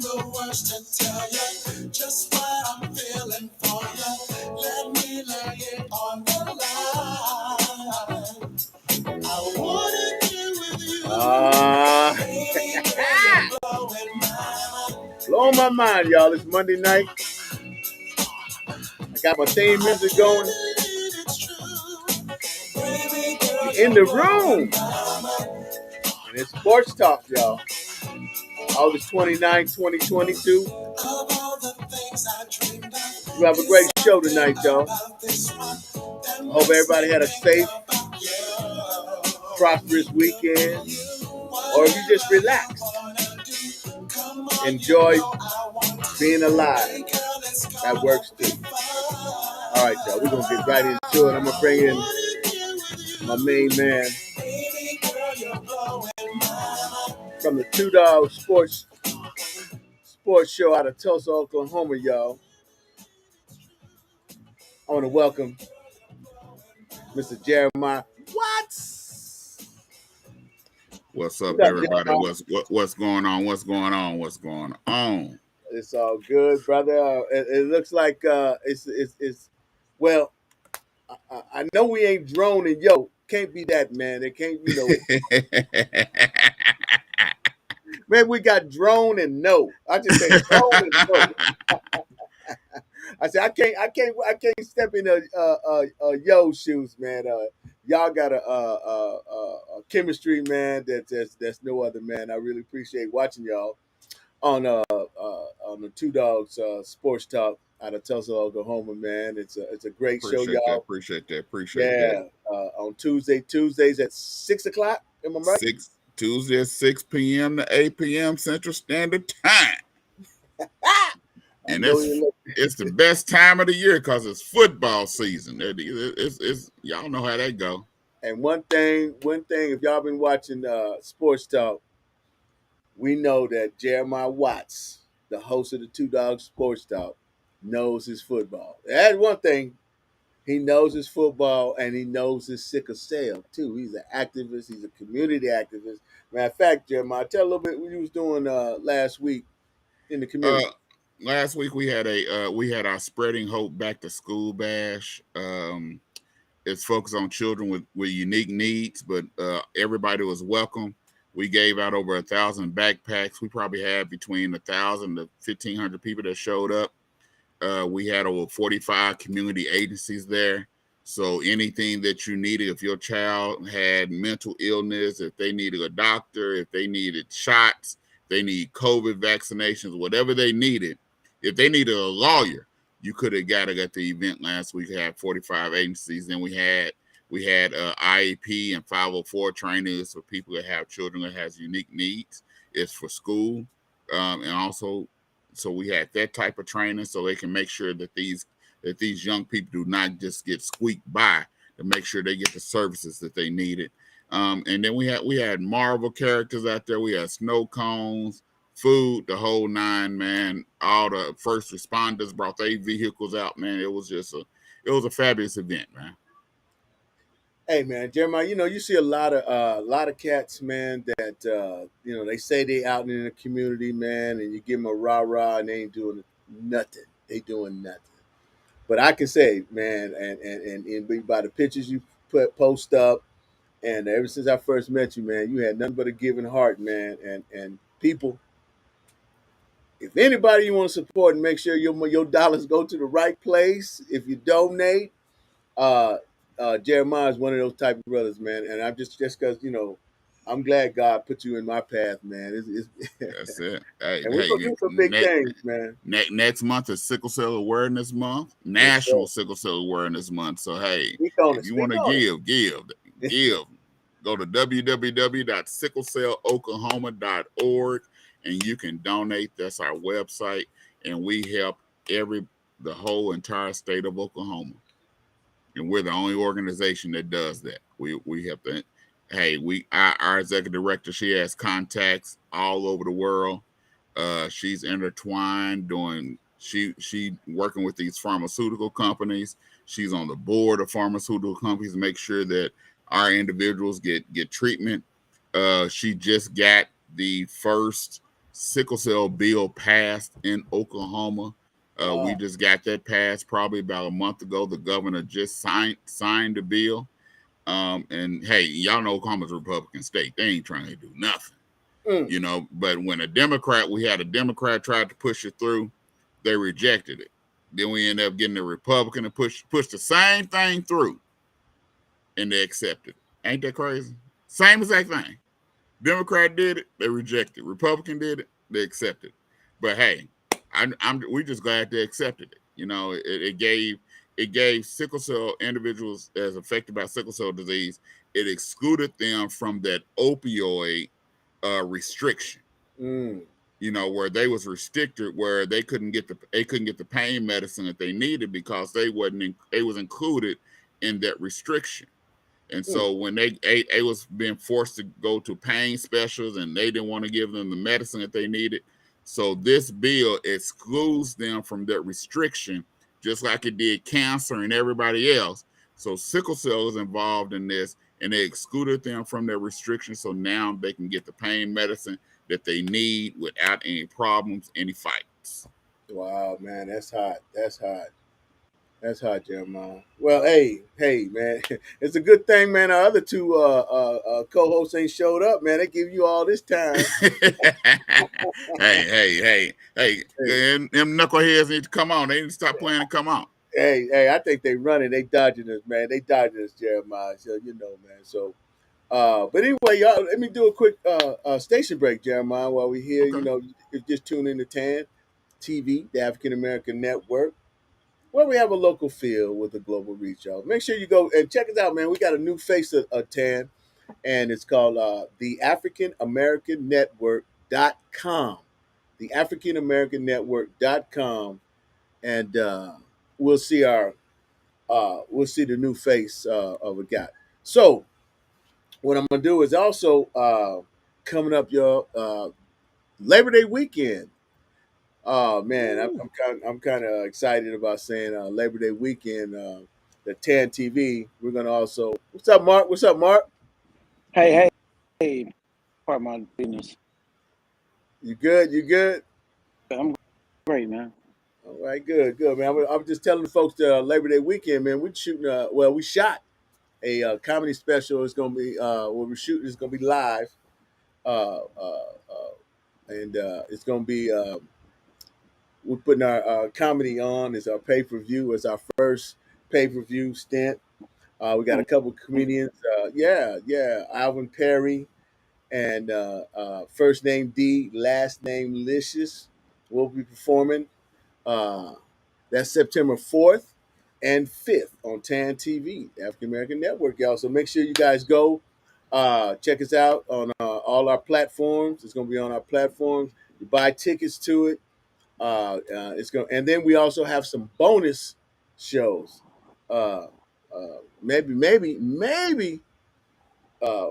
the words to tell you just what I'm feeling for you. Let me lay it on the line. I wanna get with you. Blowing my mind, y'all. It's Monday night. I got my theme music going. In the room. And it's Sports Talk, y'all. August 29th, 2022. You have a great show tonight, y'all. I hope everybody had a safe, prosperous weekend. Or if you just relaxed, enjoy being alive. That works too. All right, y'all. We're going to get right into it. I'm going to bring in my main man from the Two Dog Sports Show out of Tulsa, Oklahoma, y'all. I want to welcome Mr. Jeremiah. What's up, everybody? What's going on? What's going on? It's all good, brother. It looks like it's well. I know we ain't drone and yo. Can't be that, man. It can't, Man, we got drone and no. I just say drone and no. I said I can't step in a yo shoes, man. Y'all got a chemistry, man. That's no other, man. I really appreciate watching y'all on the Two Dogs Sports Talk out of Tulsa, Oklahoma, man. It's a great show, y'all. Appreciate that. On Tuesdays at 6 o'clock. Am I right? Tuesday at 6 p.m. to 8 p.m. Central Standard Time. And it's the best time of the year because it's football season. It's y'all know how that go. And one thing, if y'all been watching Sports Talk, we know that Jeremiah Watts, the host of the Two Dogs Sports Talk, knows his football. That's one thing. He knows his football and he knows his sickle cell too. He's an activist. He's a community activist. Matter of fact, Jeremiah, tell a little bit what you was doing last week in the community. Last week we had our Spreading Hope Back to School bash. It's focused on children with unique needs, but everybody was welcome. We gave out over 1,000 backpacks. We probably had between 1,000 to 1,500 people that showed up. We had over 45 community agencies there. So anything that you needed, if your child had mental illness, if they needed a doctor, if they needed shots, they need COVID vaccinations, whatever they needed, if they needed a lawyer, you could have got it at the event last week. We had 45 agencies. Then we had IEP and 504 trainings for people that have children that has unique needs. It's for school, and also, so we had that type of training so they can make sure that these young people do not just get squeaked by, to make sure they get the services that they needed. And then we had Marvel characters out there. We had snow cones, food, the whole nine, man. All the first responders brought their vehicles out, man. It was a fabulous event, man. Hey, man, Jeremiah, you see a lot of cats, man, that they say they out in the community, man, and you give them a rah-rah and they ain't doing nothing. They doing nothing. But I can say, man, and by the pictures you post up, and ever since I first met you, man, you had nothing but a giving heart, man. And people, if anybody you want to support and make sure your dollars go to the right place, if you donate, Jeremiah is one of those type of brothers, man. And I'm just because I'm glad God put you in my path, man. That's it. Hey, and we're gonna do some big things, man. Next month is Sickle Cell Awareness Month, National Sickle Cell Awareness Month. So hey, if you want to give. Go to www.sicklecelloklahoma.org and you can donate. That's our website, and we help the whole entire state of Oklahoma. And we're the only organization that does that. We have to. Hey, our executive director, she has contacts all over the world. She's intertwined she working with these pharmaceutical companies. She's on the board of pharmaceutical companies to make sure that our individuals get treatment. She just got the first sickle cell bill passed in Oklahoma. We Wow. just got that passed probably about a month ago. The governor just signed the bill. And hey, y'all know Oklahoma's a Republican state. They ain't trying to do nothing, Mm, But when we had a Democrat tried to push it through, they rejected it. Then we ended up getting a Republican to push the same thing through, and they accepted it. Ain't that crazy? Same exact thing. Democrat did it, they rejected it. Republican did it, they accepted it. But hey, we just glad they accepted it. It gave sickle cell individuals as affected by sickle cell disease. It excluded them from that opioid restriction. mm, Where they was restricted, where they couldn't get the pain medicine that they needed because they was included in that restriction. And mm. so when they was being forced to go to pain specialists and they didn't want to give them the medicine that they needed. So this bill excludes them from that restriction, just like it did cancer and everybody else. So sickle cell is involved in this, and they excluded them from their restriction. So now they can get the pain medicine that they need without any problems, any fights. Wow, man, that's hot. That's hot. That's hot, Jeremiah. Well, hey, man, it's a good thing, man. Our other two co-hosts ain't showed up, man. They give you all this time. Hey, Hey, them knuckleheads need to come on. They need to stop playing and come on. hey, I think they running. They dodging us, man. They dodging us, Jeremiah. So man. So, but anyway, y'all, let me do a quick station break, Jeremiah. While we here, Okay. you just tune in to TAN TV, the African American Network, where we have a local feel with a global reach, y'all. Make sure you go and check us out, man. We got a new face of TAN, and it's called the African American Network.com. The African American Network.com. And we'll see the new face of a guy. So what I'm gonna do is also coming up, y'all, Labor Day weekend. Oh man, Ooh. I'm kind of excited about saying Labor Day weekend. The Tan TV. We're gonna also. What's up, Mark? What's up, Mark? Hey, part my business. You good? You good? I'm great, man. All right, good, man. I'm just telling the folks that Labor Day weekend, man. We're shooting. We shot a comedy special. It's gonna be what we're shooting is gonna be live, and it's gonna be. We're putting our comedy on as our pay per view. As our first pay per view stint. We got a couple comedians. Yeah. Alvin Perry and first name D, last name Licious will be performing. Uh, that's September 4th and 5th on TAN TV, the African American Network, y'all. So make sure you guys go check us out on all our platforms. It's going to be on our platforms. You buy tickets to it. It's going, and then we also have some bonus shows. Uh, maybe uh,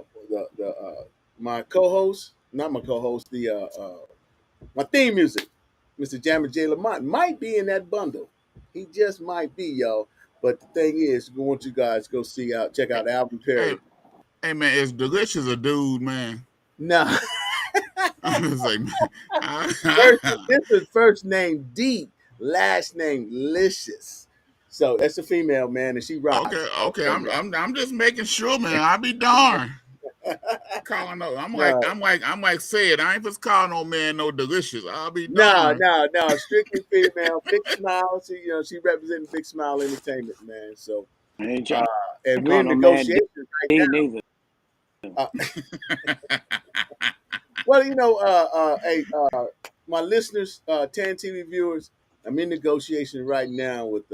my co-host, not my co-host, the my theme music, Mr. Jammer J. Lamont, might be in that bundle. He just might be, y'all. But the thing is, we want you guys to go check Hey, out Alvin hey, Perry. hey, man, is Delicious a dude, man? Now, I was like, man, this is first name D, last name Licious. So that's a female, man, and she okay, rocks. okay. So, I'm just making sure, man. I'll be darned. Calling no, no, I'm like said, I ain't just calling no man no Delicious. I'll be no, darned. no, no. Strictly female. Big Smile. She representing Big Smile Entertainment, man. So, I ain't uh, trying to and we're call in no man negotiations right D neither. now. Well, hey, my listeners, Tan TV viewers, I'm in negotiation right now with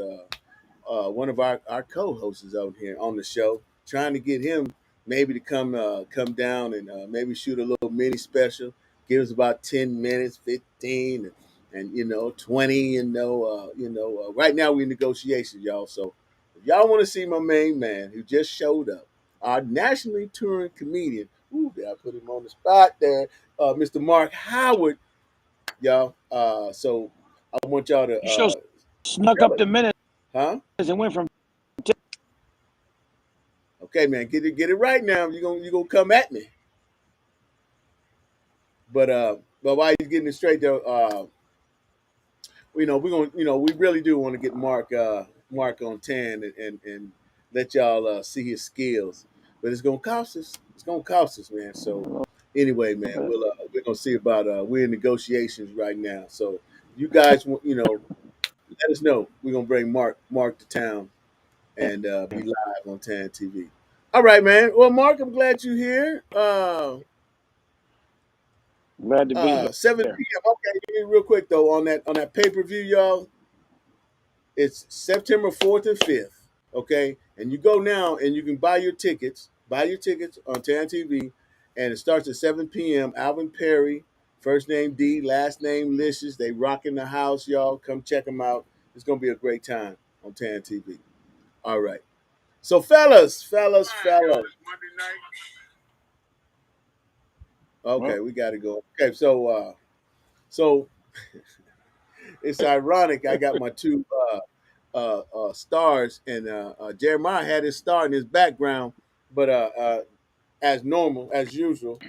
one of our co-hosts out here on the show, trying to get him maybe to come down and maybe shoot a little mini special. Give us about 10 minutes, 15, and 20. Right now we in negotiations, y'all. So if y'all want to see my main man who just showed up, our nationally touring comedian. Ooh, did I put him on the spot there? Mr. Mark Howard, y'all. So I want y'all to You sure snuck tell up it, the minutes huh? and went from Okay, man, get it right now. You gonna come at me, but but while he's getting it straight though, we're gonna, we really do want to get Mark on 10 and let y'all see his skills, but it's gonna cost us. It's gonna cost us, man. So anyway, man, Okay. we're gonna see about we're in negotiations right now. So you guys, let us know. We're gonna bring Mark to town and be live on Tan TV. All right, man. Well, Mark, I'm glad you're here. Glad to be 7 here. p.m. Okay, real quick though on that pay per view, y'all. It's September 4th and 5th. Okay, and you go now and you can buy your tickets. Buy your tickets on Tan TV, and it starts at 7 p.m. Alvin Perry, first name D, last name Licious. They rocking the house, y'all. Come check them out. It's gonna be a great time on Tan TV. All right. So, fellas. Well, Okay, we got to go. Okay, so it's ironic. I got my two stars, and Jeremiah had his star in his background, but as normal, as usual,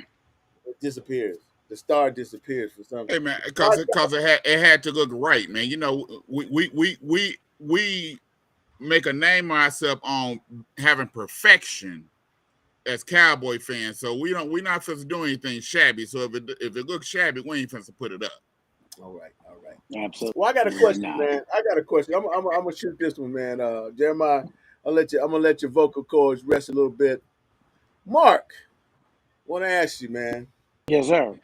it disappears. The star disappears for some. Hey man, My because it had to look right, man. You know, we make a name of ourselves on having perfection as Cowboy fans. So we're not supposed to do anything shabby. So if it looks shabby, we ain't supposed to put it up. all right, all right. absolutely Well, I got a question, not. man. I got a question. I'm gonna shoot this one, man. Jeremiah, I'm gonna let your vocal cords rest a little bit. Mark, want to ask you, man. Yes, sir.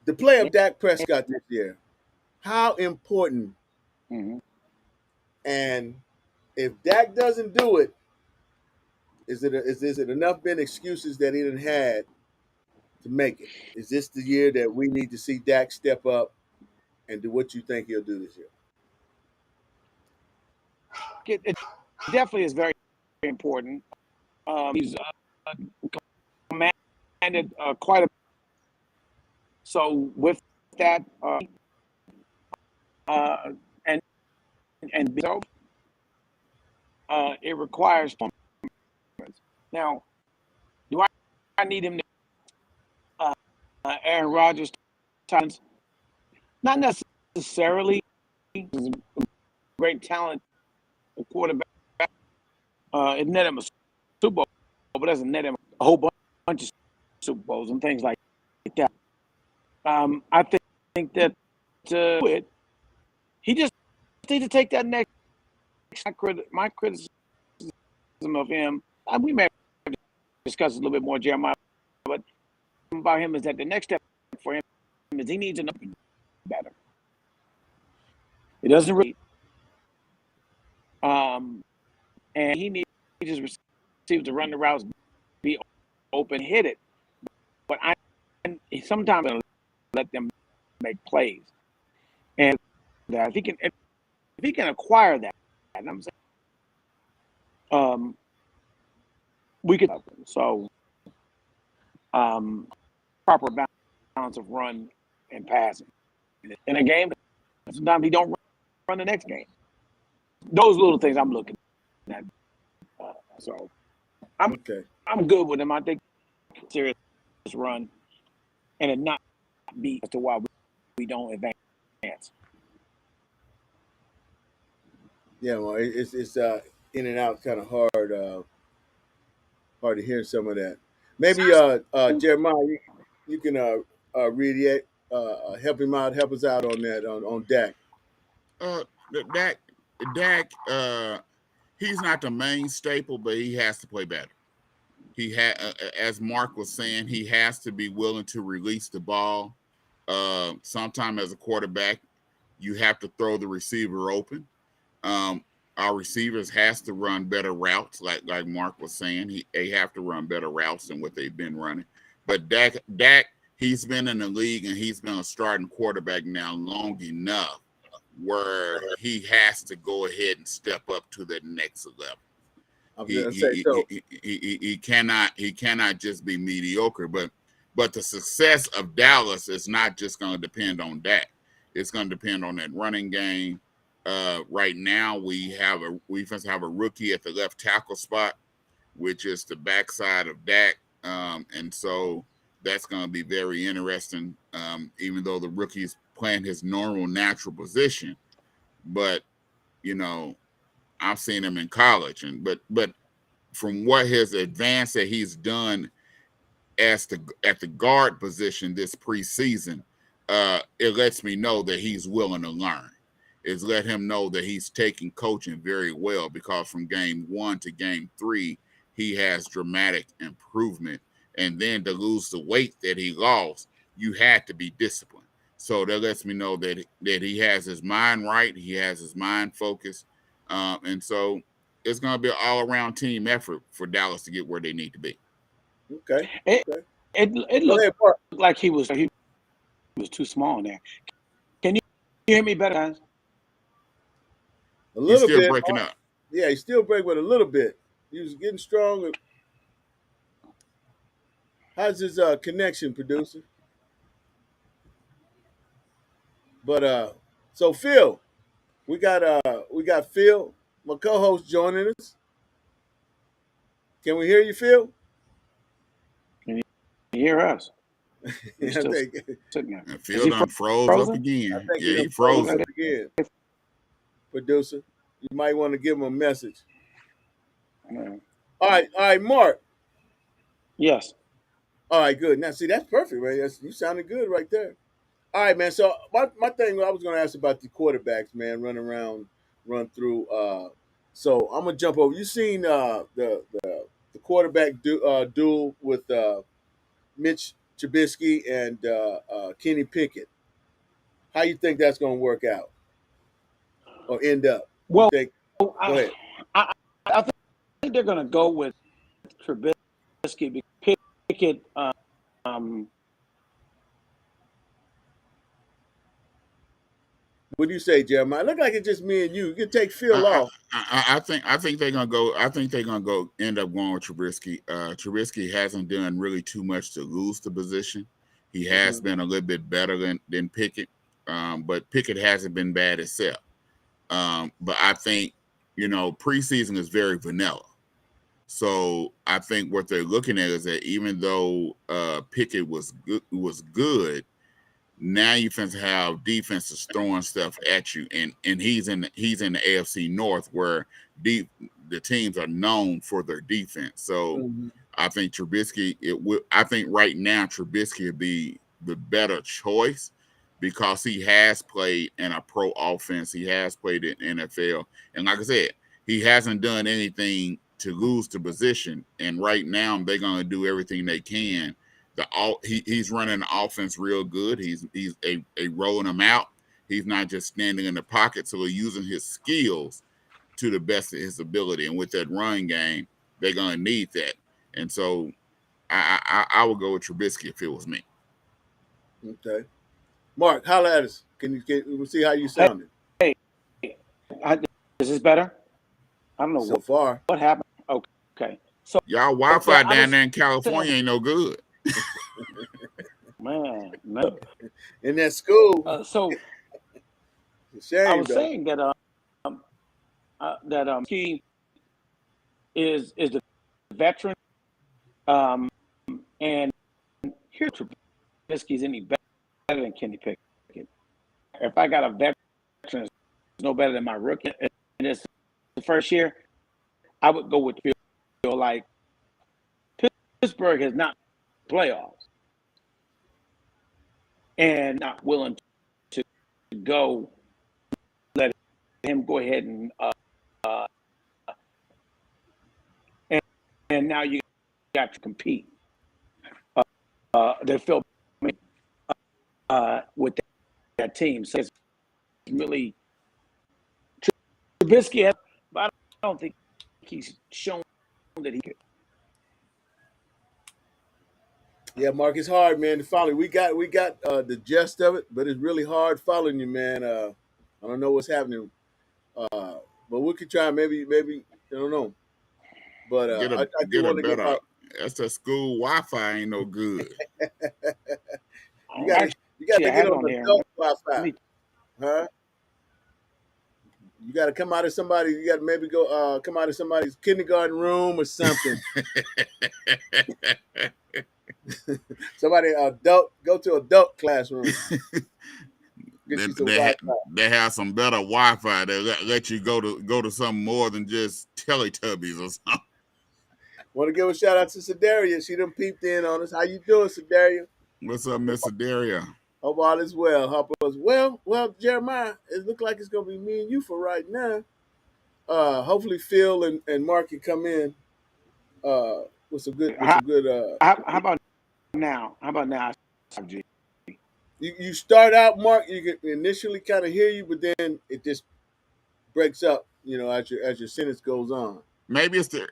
The play Yeah. of Dak Prescott this year. How important? hmm And if Dak doesn't do it, is it enough been excuses that he didn't had to make it? Is this the year that we need to see Dak step up and do what you think he'll do this year? It definitely is very important. He's commanded quite a. So with that, uh, and so it requires performance. Now, do I need him to Aaron Rodgers talents? Not necessarily. He's a great talent quarterback. It net him a Super Bowl, but doesn't net him a whole bunch of Super Bowls and things like that. I think that he just needs to take that next. My criticism of him, we may discuss a little bit more, Jeremiah, but about him is that the next step for him is he needs to know better. He doesn't really, and he needs his receivers to run the routes, be open, hit it. But sometimes let them make plays, and if he can acquire that, and I'm saying, we could. So, proper balance of run and passing in a game. Sometimes he don't run the next game. Those little things I'm looking at. So I'm Okay. I'm good with him. I think serious run and it not be as to why we don't advance. Yeah, well, it's in and out kind of hard to hear some of that. Maybe Jeremiah, you can read it, help him out, help us out on that on Dak. Uh, Dak, Dak, he's not the main staple, but he has to play better. He had, as Mark was saying, he has to be willing to release the ball. Sometime as a quarterback, you have to throw the receiver open. Um, our receivers has to run better routes, like Mark was saying. They have to run better routes than what they've been running. But Dak, he's been in the league and he's been a starting quarterback now long enough where he has to go ahead and step up to the next level. I was He gonna say he he so. he, he cannot just be mediocre. But the success of Dallas is not just going to depend on Dak. It's going to depend on that running game. Right now, we just have a rookie at the left tackle spot, which is the backside of Dak, and so That's going to be very interesting. Even though the rookie's playing his normal, natural position, but you know, I've seen him in college, and but from what his advance that he's done as the at the guard position this preseason, it lets me know that he's willing to learn. It's let him know that he's taking coaching very well because from game 1 to game 3, he has dramatic improvement. And then to lose the weight that he lost, you had to be disciplined. So that lets me know that he has his mind right, he has his mind focused, and so it's going to be an all around team effort for Dallas to get where they need to be. Okay. It Okay. it Go looked ahead, Mark. like he was too small in there. Can you hear me better, guys? A He's little still bit, breaking Mark. up. Yeah, he's still breaking, but a little bit. He was getting stronger. How's his connection, producer? But so Phil, we got Phil, my co-host, joining us. Can we hear you, Phil? Can you hear us? We're I still think sitting there. And Is Phil he done froze up frozen? I again. think he Yeah, done he froze froze up up. again. Producer, you might want to give him a message. Uh, All right, Mark. yes. All right, good. Now, see, that's perfect, man. You sounded good right there. All right, man. So my thing, I was going to ask about the quarterbacks, man, run through. So I'm gonna jump over. You seen the quarterback duel with Mitch Trubisky and Kenny Pickett? How you think that's going to work out or end up? You Well, think? Go I ahead. I, I think they're going to go with Trubisky because Pickett. Um, What do you say, Jeremiah? Look like it's just me and you. You can take Phil I, off. I think they're gonna go. I think they're gonna go end up going with Trubisky. Trubisky hasn't done really too much to lose the position. He has Hmm. been a little bit better than Pickett, but Pickett hasn't been bad itself. But I think preseason is very vanilla. So I think what they're looking at is that even though Pickett was good, now you finna have defenses throwing stuff at you, and he's in the AFC North where the teams are known for their defense. So Hmm. I think Trubisky. I think right now Trubisky would be the better choice because he has played in a pro offense. He has played in NFL, and like I said, he hasn't done anything to lose the position. And right now they're gonna do everything they can he's running the offense real good. He's a rolling them out. He's not just standing in the pocket, so he's using his skills to the best of his ability. And with that run game, they're gonna need that. And so I would go with Trubisky if it was me. Okay. Mark, holla at us. We'll see how you hey, sounded hey, I, is this better? I don't know so far. what happened. Okay. So Y'all yeah, Wi-Fi I down was there in saying, California ain't no good. man, no. In that school, So it's a I shame was though. saying that he is the veteran, um, and here Trubisky's any better than Kenny Pickett. If I got a veteran that's no better than my rookie, and it's the first year, I would go with Phil. Like Pittsburgh has not playoffs and not willing to go let him go ahead uh, and and now you got to compete. They feel with that team. So it's really Trubisky, but I don't think he's shown that he could. Yeah, Mark, it's hard, man, to follow. We got the gist of it, but it's really hard following you, man. I don't know what's happening, uh, but we could try. Maybe I don't know. But Get a I do get a want to get better. my. That's the school Wi-Fi ain't no good. You got to you got Actually, to I get have it on on the here. adult Let Wi-Fi, me. huh? You got to come out of somebody. You got to maybe go come out of somebody's kindergarten room or something. Somebody adult go to adult classroom. Get they, you some they, Wi-Fi. they have some better Wi-Fi that let you go to something more than just Teletubbies or something. Want to give a shout out to Sedaria. She done peeped in on us. How you doing, Sedaria? What's up, Mister Daria? Hope all is well. Hope all is well. Jeremiah, it look like it's gonna be me and you for right now. Hopefully Phil and Mark can come in with How, some good how about now? How about now? G? you start out, Mark, you can initially kind of hear you, but then it just breaks up, as your sentence goes on. Maybe it's the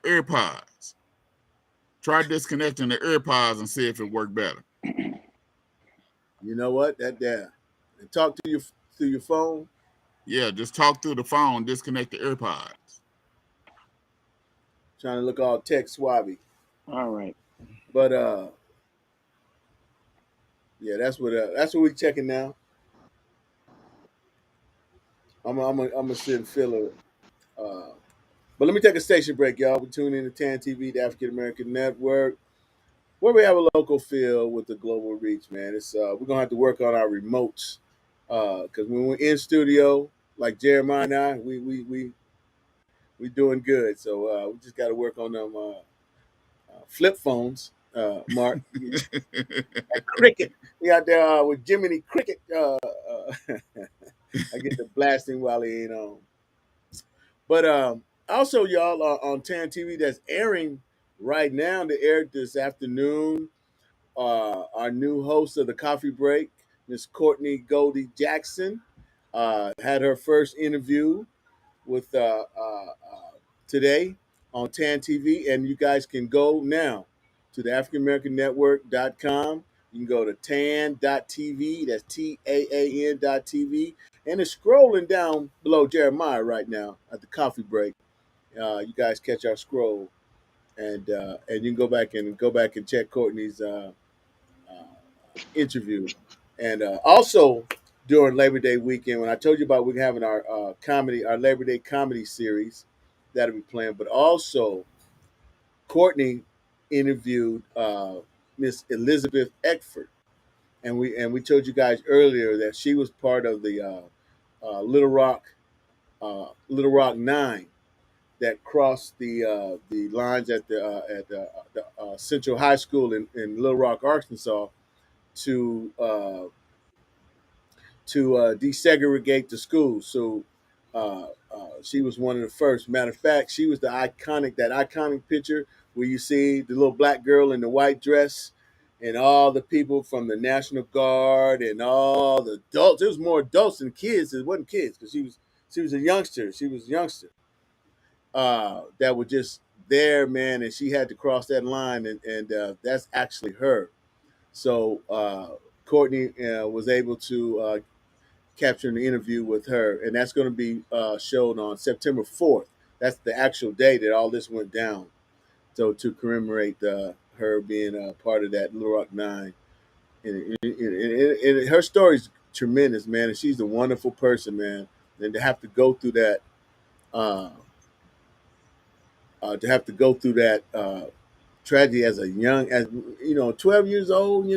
earpods. Try disconnecting the earpods and see if it worked better. You know what? That there. And talk to your through your phone. Yeah, just talk through the phone, disconnect the earpods. Trying to look all tech swabby. All right. But yeah, that's what we checking now. I'm gonna send Phil but let me take a station break, y'all. We tune in to TAN TV, the African American Network, where we have a local feel with the global reach, man. It's we're gonna have to work on our remotes. Because when we're in studio, like Jeremiah and I, we doing good. So we just got to work on them flip phones. Mark, cricket. We out there with Jiminy Cricket. I get the blasting while he ain't on. But also, y'all, on TAN TV, that's airing right now. They aired this afternoon. Our new host of the Coffee Break, Miss Courtney Goldie Jackson, had her first interview with today on TAN TV, and you guys can go now to the AfricanAmericanNetwork.com. You can go to tan.tv, that's TAAN.tv, and it's scrolling down below Jeremiah right now at the coffee break. You guys catch our scroll, and you can go back and check Courtney's interview, and also during Labor Day weekend when I told you about we having our Labor Day comedy series that'll be playing, but also Courtney interviewed Miss Elizabeth Eckford, and we told you guys earlier that she was part of the Little Rock Nine that crossed the lines at the Central High School in Little Rock, Arkansas, to desegregate the schools. So she was one of the first. Matter of fact, she was that iconic picture where you see the little black girl in the white dress and all the people from the National Guard and all the adults. There was more adults than kids. It wasn't kids because she was a youngster. She was a youngster that were just there, man, and she had to cross that line, and that's actually her. So Courtney was able to capturing the interview with her, and that's going to be shown on September 4th. That's the actual day that all this went down. So to commemorate her being a part of that Little Rock Nine, and her story's tremendous, man. And she's a wonderful person, man. And uh, to have to go through that tragedy as a young, as 12 years old,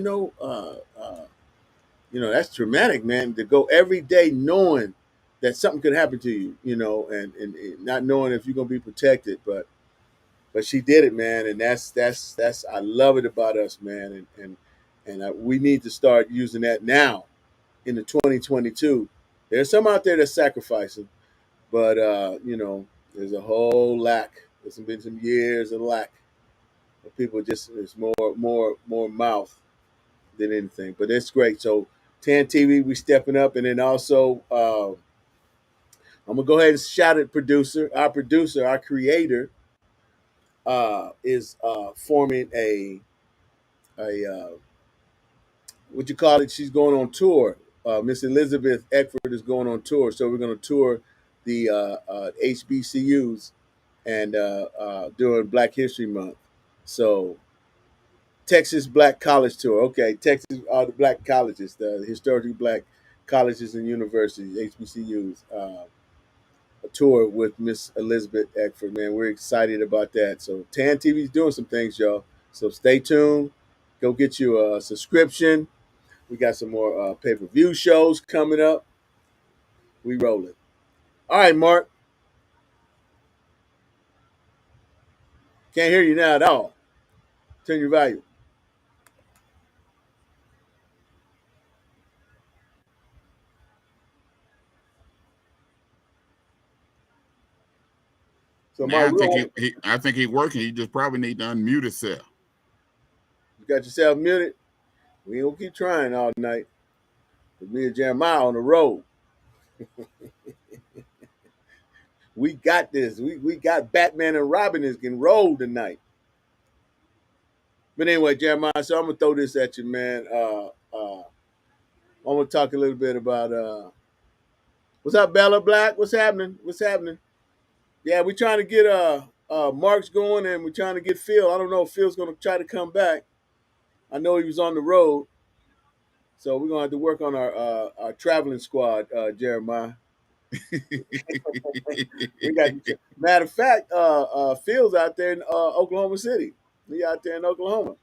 that's traumatic, man. To go every day knowing that something could happen to you, and not knowing if you're gonna be protected. But she did it, man, and that's I love it about us, man, and we need to start using that now in the 2022. There's some out there that's sacrificing, but there's a whole lack. There's been some years of lack of people. Just it's more mouth than anything. But it's great. So TAN TV, we stepping up, and then also I'm gonna go ahead and shout at producer, our creator, is forming a what you call it? She's going on tour. Miss Elizabeth Eckford is going on tour, so we're gonna tour the HBCUs and during Black History Month. So Texas Black College Tour. Okay, Texas, all the black colleges, the historically black colleges and universities, HBCUs. A tour with Miss Elizabeth Eckford, man. We're excited about that. So TAN TV's doing some things, y'all. So stay tuned. Go get you a subscription. We got some more pay-per-view shows coming up. We rolling. All right, Mark. Can't hear you now at all. Turn your volume. So Now Mark, I we think don't have, I think he's working. He just probably need to unmute himself. you got yourself muted. We ain't gonna keep trying all night. Me and Jeremiah on the road. We got this. We got Batman and Robin is getting rolled tonight. But anyway, Jeremiah, so I'm gonna throw this at you, man. I'm gonna talk a little bit about what's up, Bella Black? What's happening? What's happening? Yeah, we're trying to get Mark's going, and we're trying to get Phil. I don't know if Phil's gonna try to come back. I know he was on the road, so we're gonna have to work on our traveling squad, Jeremiah. We got matter of fact, Phil's out there in Oklahoma City. He out there in Oklahoma.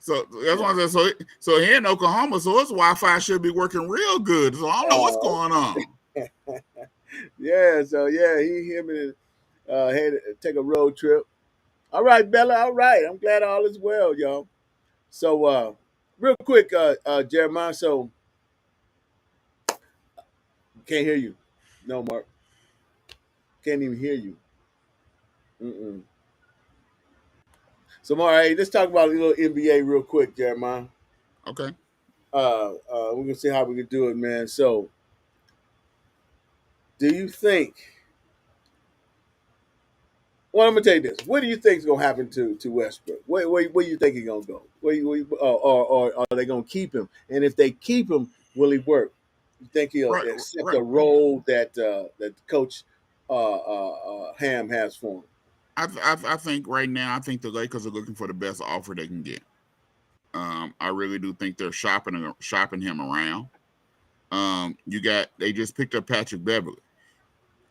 So that's Yeah. why I said so here in Oklahoma, so his Wi-Fi should be working real good. So I don't know what's Oh, going on. yeah. So yeah, him and had to take a road trip. All right, Bella. All right. I'm glad all is well, y'all. So real quick, Jeremiah. So can't hear you. No, Mark. Can't even hear you. Mm-mm. So, Mark, hey, let's talk about a little NBA real quick, Jeremiah. Okay. We're gonna see how we can do it, man. So, do you think? Well, I'm gonna tell you this. What do you think is gonna happen to Westbrook? Where you think he's gonna go? Or are they gonna keep him? And if they keep him, will he work? You think he'll Right. accept Right. the role that Coach Ham has for him? I think right now I think the Lakers are looking for the best offer they can get. I really do think they're shopping him around. They just picked up Patrick Beverly.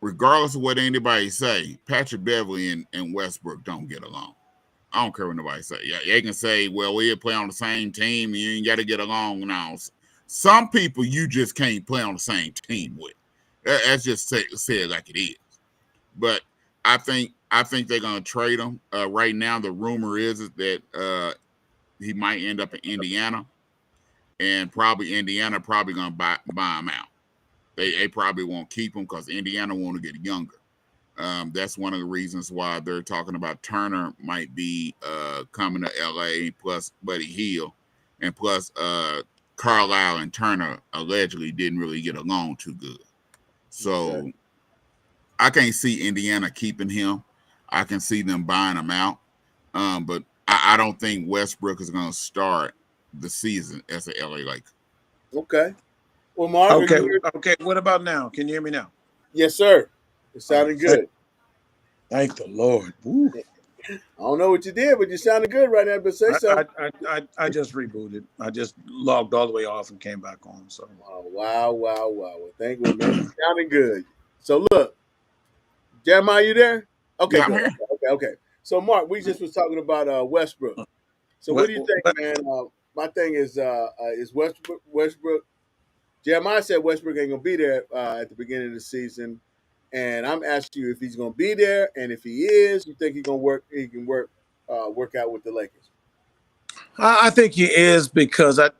Regardless of what anybody say, Patrick Beverly and Westbrook don't get along. I don't care what nobody say. Yeah, they can say, well, we play on the same team. You ain't got to get along now. Some people you just can't play on the same team with. That's just say it like it is. But I think they're gonna trade him. Right now, the rumor is that he might end up in Indiana, and probably Indiana gonna buy him out. They probably won't keep him because Indiana want to get younger. That's one of the reasons why they're talking about Turner might be coming to LA, plus Buddy Hield, and plus Carlisle and Turner allegedly didn't really get along too good. Okay. So I can't see Indiana keeping him. I can see them buying him out. But I don't think Westbrook is going to start the season as an LA Laker. Okay. Well, Mark, are Okay, you here? okay. What about now? Can you hear me now? Yes, sir. It Oh, sounded good. thank the Lord. Woo. I don't know what you did, but you sounded good right now. But say so. I just rebooted. I just logged all the way off and came back on. So Oh, wow, wow, wow. Well, thank you, man. You sounded good. So look, Jeremiah, you there? Okay, Yeah, I'm good. here. Okay. So Mark, we just was talking about Westbrook. So what what? do you think, man? My thing is Westbrook. Jeremiah said Westbrook ain't gonna be there at the beginning of the season, and I'm asking you if he's gonna be there, and if he is, you think he's gonna work? He can work out with the Lakers. I think he is because it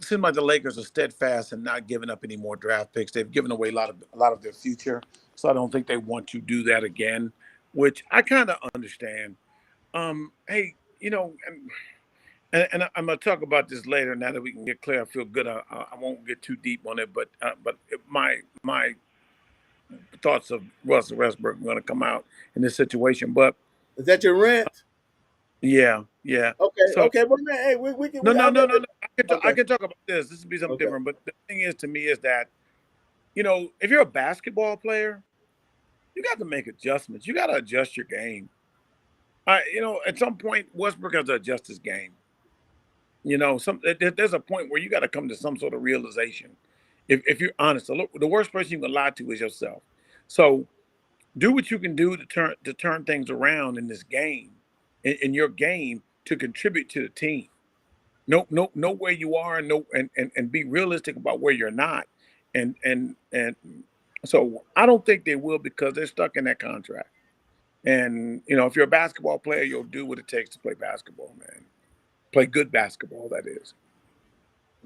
seems like the Lakers are steadfast and not giving up any more draft picks. They've given away a lot of their future, so I don't think they want to do that again, which I kind of understand. Hey, and I'm gonna talk about this later. Now that we can get clear, I feel good. I won't get too deep on it, but my thoughts of Russell Westbrook are gonna come out in this situation. But Is that your rent? yeah. So Okay, but man, hey, we can. no, no, I'll no, let no, no. I Okay, can talk about this. This would be something okay, different. But the thing is, to me, is that if you're a basketball player, you got to make adjustments. You got to adjust your game. At some point, Westbrook has to adjust his game. There's a point where you got to come to some sort of realization. If you're honest, the worst person you can lie to is yourself. So do what you can do to turn things around in this game, in your game, to contribute to the team. Know where you are, and and be realistic about where you're not. And so I don't think they will, because they're stuck in that contract. And if you're a basketball player, you'll do what it takes to play basketball, man. Play good basketball, that is.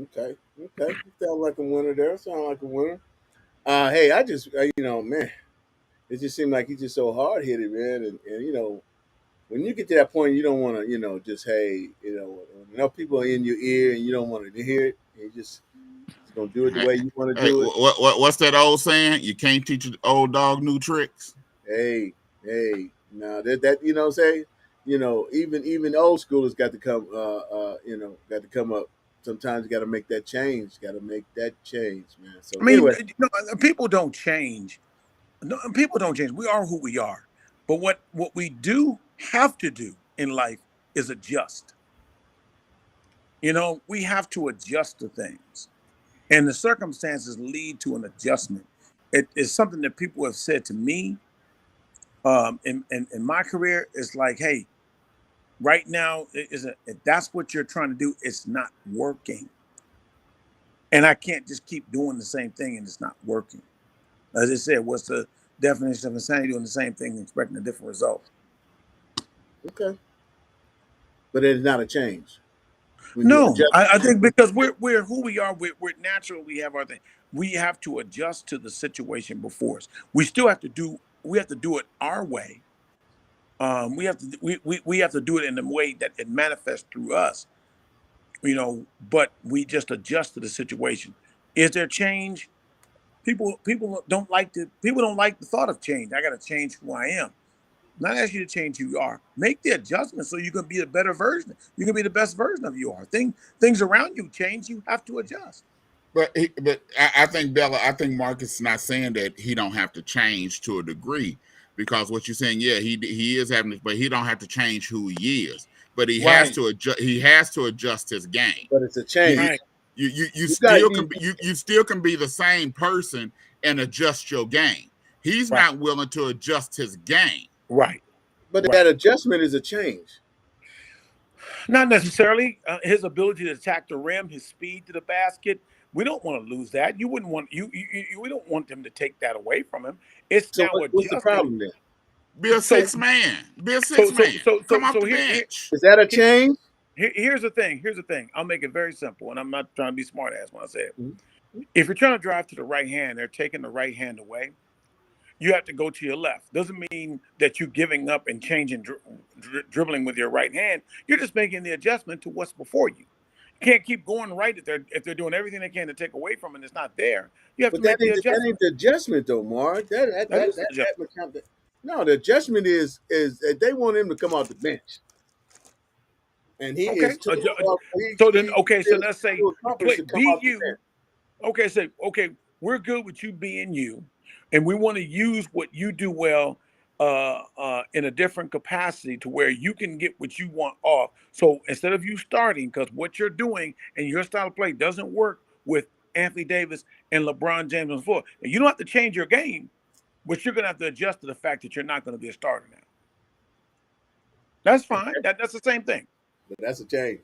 Okay, okay. You sound like a winner there. Sound like a winner. Hey, I just man, it just seemed like he's just so hard headed, man. And when you get to that point, you don't want to just hey people are in your ear and you don't want to hear it. You just gonna do it the Hey, way you want to hey, do it. what's that old saying? You can't teach an old dog new tricks. Hey, hey, now that say, even old schoolers got to come got to come up. Sometimes you got to make that change. Got to make that change, man. So I mean, anyway, people don't change. No, people don't change. We are who we are. But what we do have to do in life is adjust. We have to adjust to things, and the circumstances lead to an adjustment. It is something that people have said to me, in my career. It's like, hey, right now, if that's what you're trying to do, it's not working, and I can't just keep doing the same thing and it's not working. As I said, what's the definition of insanity? Doing the same thing and expecting a different result. okay, but it's not a change when you No, adjust. I think because we're who we are. We're natural. We have our thing. We have to adjust to the situation before us. We still have to do. We have to do it our way. We have to do it in the way that it manifests through us. But we just adjust to the situation. Is there change? People don't like the thought of change. I got to change who I am. Not ask you to change who you are. Make the adjustment so you can be a better version. You can be the best version of you are. Things around you change. You have to adjust. But I think Bella, I think Marcus is not saying that he don't have to change to a degree, because what you're saying, yeah, he is having, but he don't have to change who he is, but he has Right. to adjust. He has to adjust his game. But it's a You change. you Right. you You got still can be, you still can be the same person and adjust your game. He's Right. not willing to adjust his game. Right. but that Right. adjustment is a change. Not necessarily his ability to attack the rim, his speed to the basket. We don't want to lose that. You wouldn't want we don't want them to take that away from him. It's So now what's the adjusting. problem then? Be a So six man. Be a so six so man. so Come so off so the here, bench. Is that a here change? here's the thing. Here's the thing. I'll make it very simple, and I'm not trying to be smart ass when I say it. Mhm. If you're trying to drive to the right hand, they're taking the right hand away. You have to go to your left. Doesn't mean that you're giving up and changing, dribbling with your right hand. You're just making the adjustment to what's before you. You can't keep going right if they're doing everything they can to take away from it and it's not there. You have to But that make the ain't that ain't adjustment. the adjustment though, Mark. That is the adjustment. No, the adjustment is that they want him to come off the bench, and he Okay. is too So then, he okay. So feels let's say too accomplished play to come be off the you. bench. Okay. Say okay. We're good with you being you, and we want to use what you do well in a different capacity to where you can get what you want off. So instead of you starting, because what you're doing and your style of play doesn't work with Anthony Davis and LeBron James on the floor, and you don't have to change your game, but you're gonna have to adjust to the fact that you're not going to be a starter now. That's fine. That's the same thing. But that's a change.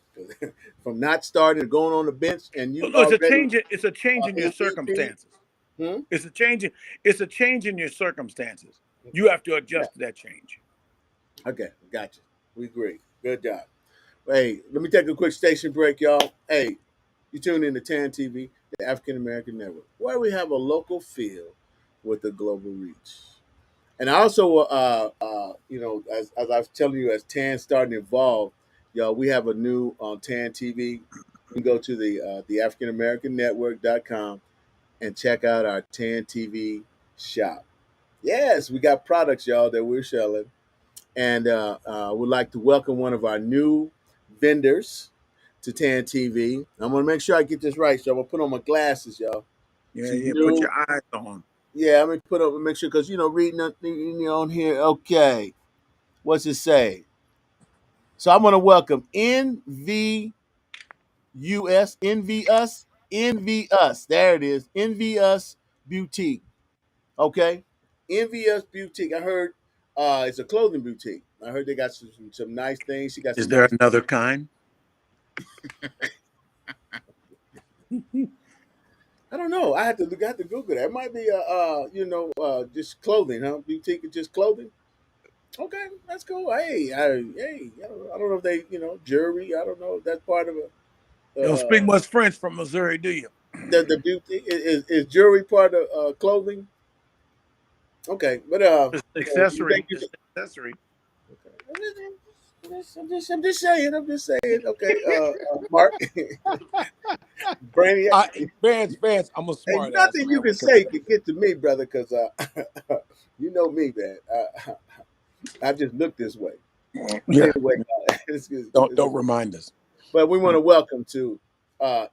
From not starting to going on the bench, and No, you no, it's a already change. It's a change in your MVP. circumstances. Hmm? It's a change. It's a change in your circumstances. You have to Yeah. adjust to that change. Okay, gotcha. We agree. Good job. Hey, let me take a quick station break, y'all. Hey, you tune in to TAN TV, the African American Network, where we have a local feel with a global reach. And I also, as I was telling you, as TAN starting to evolve, y'all, we have a new on TAN TV. You can go to the African American Network.com and check out our TAN TV shop. Yes, we got products, y'all, that we're selling. And would like to welcome one of our new vendors to TAN TV. I'm going to make sure I get this right, so I'm going to put on my glasses, y'all. Yeah, She's yeah. Put new. your eyes on. Yeah, I'm going to put up and make sure, because, reading on here. Okay. What's it say? So I'm going to welcome NV Us, NV Us. There it is, NV Us Boutique. Okay, NV Us Boutique. I heard it's a clothing boutique. I heard they got some nice things. She got Is some there nice. another kind? I don't know. I have to Google that. It might be just clothing, huh? Boutique is just clothing. Okay, that's cool. I don't know if they, jewelry. I don't know if that's part of a, You don't speak much French from Missouri, do you? the beauty is jewelry part of clothing. Okay, but It's you think accessory. you It's can? an accessory. Okay. I'm just saying. I'm just saying. Okay, Mark, Brainiac. Vance, I'm a Hey, smart ass, nothing you man. can say can get to me, brother, because you know me, man. I just look this way. But Yeah. anyway, it's Don't remind us. but we want to welcome to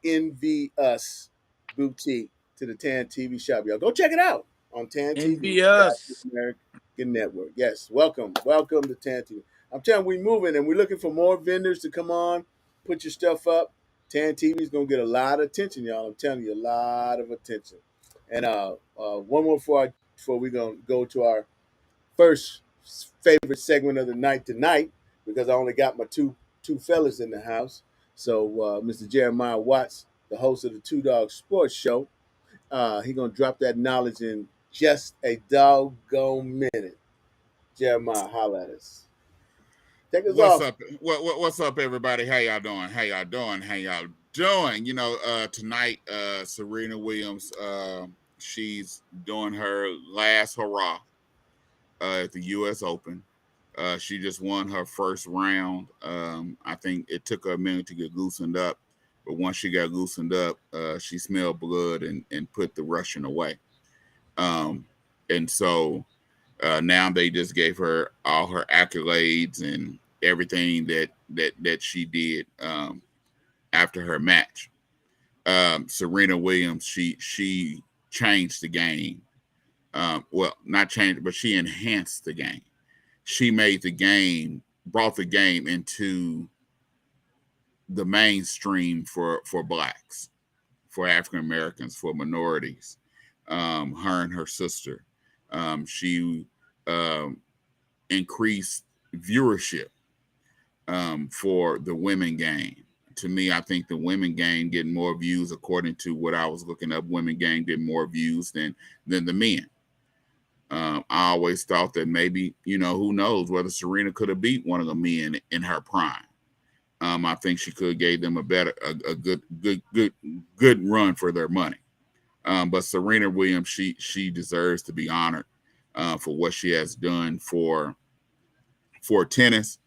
Envy Us Boutique to the Tan TV shop. Y'all go check it out on Tan TV, Envy the us. African American Network. Yes, welcome to Tan TV. I'm telling you, we moving and we're looking for more vendors to come on, put your stuff up. Tan TV is gonna get a lot of attention, y'all. I'm telling you, a lot of attention. And one more before we gonna go to our first favorite segment of the night tonight, because I only got my two fellas in the house. So Mr. Jeremiah Watts, the host of the Two Dog Sports Show, he gonna drop that knowledge in just a doggone minute. Jeremiah, holla at us. Take us What's off. up? What's up, everybody? How y'all doing? How y'all doing? How y'all doing? Tonight, Serena Williams, she's doing her last hurrah at the U.S. Open. She just won her first round. I think it took her a minute to get loosened up, but once she got loosened up, she smelled blood and put the Russian away. Um, and so now they just gave her all her accolades and everything that she did after her match. Serena Williams, she changed the game. Well, not changed, but she enhanced the game. She made the game, brought the game into the mainstream for blacks, for African Americans, for minorities. Her and her sister, she um, increased viewership for the women game. To me, I think the women game getting more views, according to what I was looking up. Women game did more views than the men. I always thought that maybe, who knows whether Serena could have beat one of the men in her prime. I think she could have gave them a good run for their money. But Serena Williams, she deserves to be honored for what she has done for tennis,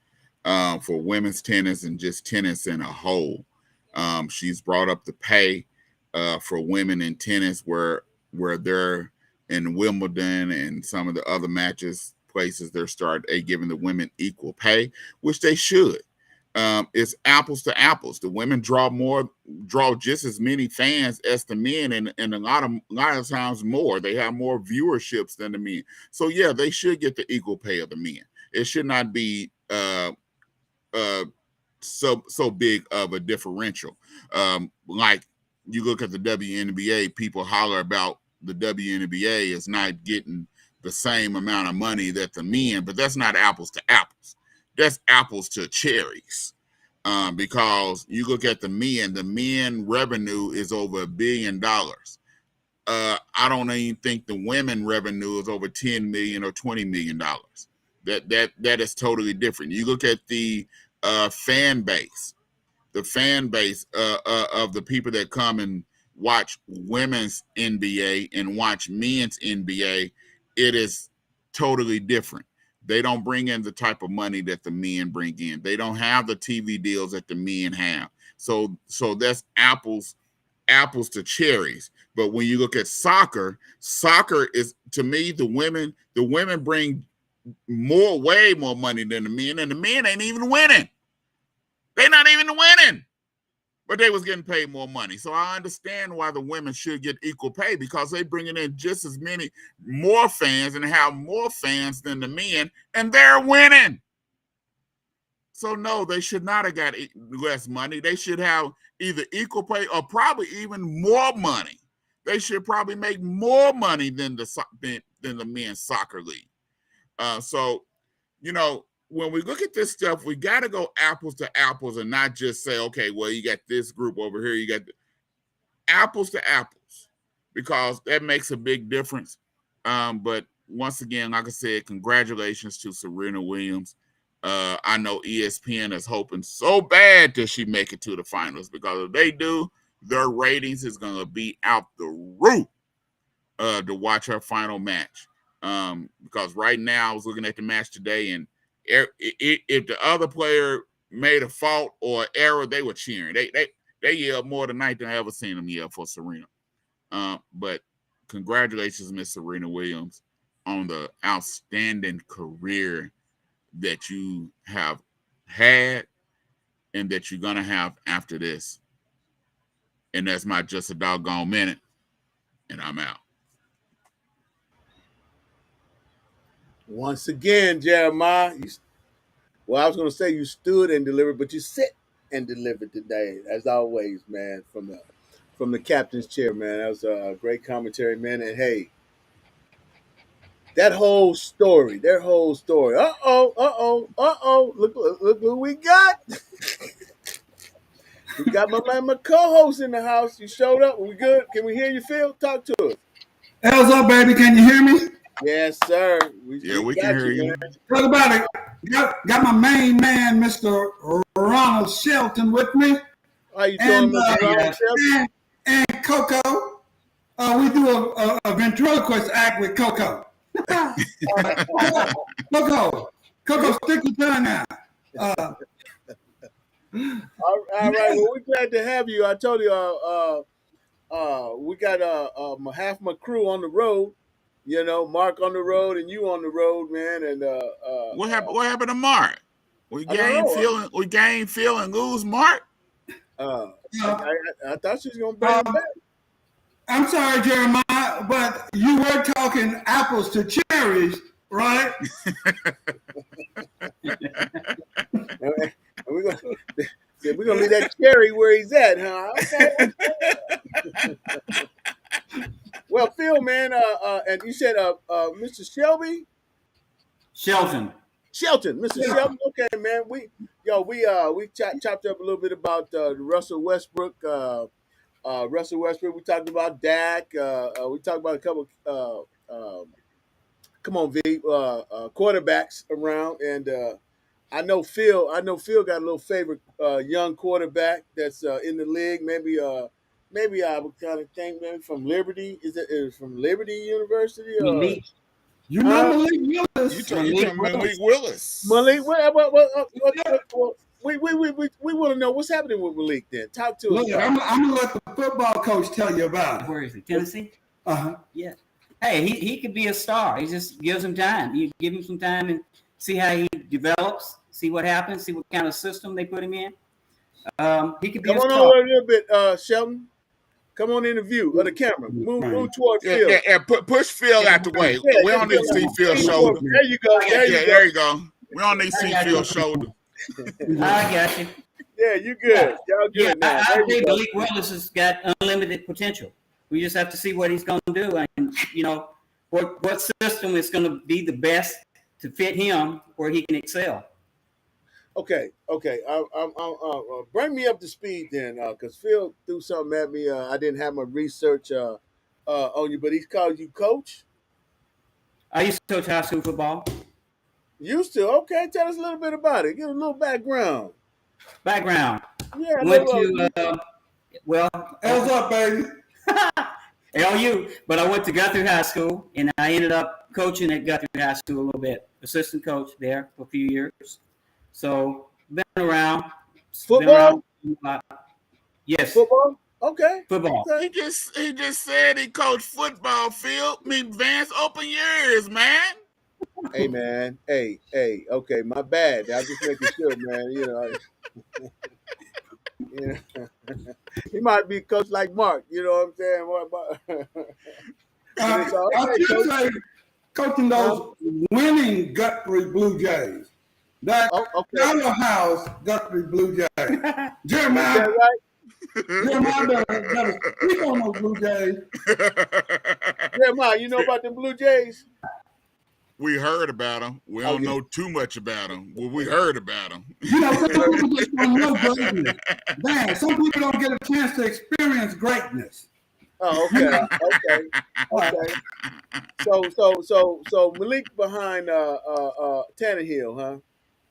for women's tennis, and just tennis in a whole. She's brought up the pay for women in tennis, where they're in Wimbledon and some of the other matches places they giving the women equal pay, which they should. It's apples to apples. The women draw just as many fans as the men, and a lot of times more. They have more viewerships than the men. So yeah, they should get the equal pay of the men. It should not be uh, so big of a differential. Like you look at the WNBA, people holler about the WNBA is not getting the same amount of money that the men, but that's not apples to apples. That's apples to cherries. Because you look at the men revenue is over $1 billion. I don't even think the women revenue is over 10 million or $20 million. That is totally different. You look at the fan base, of the people that come and watch women's NBA and watch men's NBA, it is totally different. They don't bring in the type of money that the men bring in. They don't have the TV deals that the men have. So that's apples to cherries. But when you look at soccer is, to me, the women bring way more money than the men, and the men ain't even winning. They're not even winning, but they was getting paid more money. So I understand why the women should get equal pay, because they bringing in just as many more fans and have more fans than the men, and they're winning. So no, they should not have got less money. They should have either equal pay or probably even more money. They should probably make more money than the men's soccer league. So you know, when we look at this stuff, we got to go apples to apples and not just say, okay, well, you got this group over here, you got apples to apples, because that makes a big difference. But once again, like I said, congratulations to Serena Williams. I know ESPN is hoping so bad that she make it to the finals, because if they do, their ratings is going to be out the roof to watch her final match. Because right now, I was looking at the match today, and if the other player made a fault or error, they were cheering. They yelled more tonight than I ever seen them yell for Serena. But congratulations, Miss Serena Williams, on the outstanding career that you have had and that you're gonna have after this. And that's my just a doggone minute, and I'm out. Once again, Jeremiah, I was going to say you stood and delivered, but you sit and delivered today, as always, man, from the captain's chair, man. That was a great commentary, man. And hey, their whole story. Look who we got. We got my co-host in the house. You showed up. We good? Can we hear you, Phil? Talk to us. How's up, baby? Can you hear me? Yes, sir. We can hear you. Talk about it. Got my main man, Mr. Ronald Shelton, with me. How you doing, Mr. Ronald Shelton? And Coco. We do a ventriloquist act with Coco. Coco, stick your tongue out. All right. Well, we're glad to have you. I told you, we got half my crew on the road. You know, Marc on the road and you on the road, man. And what happened to Marc? We gain Phil and lose Marc. I thought she was gonna bring him back. I'm sorry, Jeremiah, but you were talking apples to cherries, right? We're gonna leave that cherry where he's at, huh? Okay. Well, Phil, man, and you said Mr. Shelton, Mr. Shelton. Okay, man, we chopped up a little bit about Russell Westbrook. We talked about Dak. We talked about a couple. Come on, V. Quarterbacks around, and I know Phil got a little favorite young quarterback that's in the league. Maybe I would kind of think maybe from Liberty. Is it from Liberty University? Malik. You know Malik Willis. Malik Willis. Malik, we want to know what's happening with Malik. Then talk to us. Look, I'm gonna let the football coach tell you about it. Where is he? Tennessee? Uh-huh. Yeah. Hey, he could be a star. He just gives him time. You give him some time and see how he develops, see what happens, see what kind of system they put him in. He could be a star. Come on over a little bit, Shelton. Come on in the view of the camera. Move toward Phil. Yeah, push Phil out the way. We don't need to see Phil's shoulder. There you go. There you go. We don't need to see Phil's shoulder. I got you. Yeah, you good. Y'all good now. I think Malik Willis has got unlimited potential. We just have to see what he's going to do, and what system is going to be the best to fit him where he can excel. Okay. Bring me up to speed then, because Phil threw something at me. I didn't have my research on you, but he called you coach. I used to coach high school football. Used to? Okay, tell us a little bit about it. Give a little background. Yeah. Went to What's up, baby? LU, but I went to Guthrie High School, and I ended up coaching at Guthrie High School a little bit. Assistant coach there for a few years. So been around. Football? Yes. Football? Okay. Football. He just said he coached football, Phil. I mean, Vance, open your ears, man. Hey, man. Hey. Okay, my bad. I'm just making sure, man. He might be a coach like Marc. You know what I'm saying? I should say coaching those winning Guthrie Blue Jays. That powerhouse Guthrie Blue Jays. Jeremiah. Jeremiah better speak on those Blue Jays. Jeremiah, you know about the Blue Jays? We heard about him. We don't know too much about him. Well, we heard about him. You know, some people just don't know greatness. Man, some people don't get a chance to experience greatness. Oh, okay, okay. So Malik behind Tannehill, huh?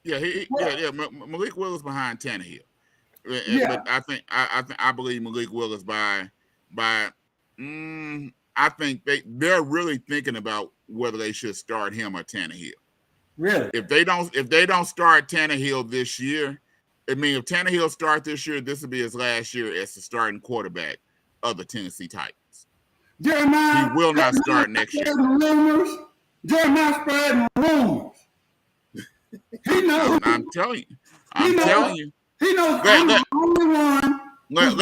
Yeah. Malik Willis behind Tannehill, but I believe Malik Willis by. I think they're really thinking about whether they should start him or Tannehill. Really? If they don't start Tannehill this year, I mean, if Tannehill start this year, this will be his last year as the starting quarterback of the Tennessee Titans. Jeremiah, he will not start next year. Jeremiah spreading rumors. He knows. I'm telling you. I'm telling you. He knows I'm the only one. Let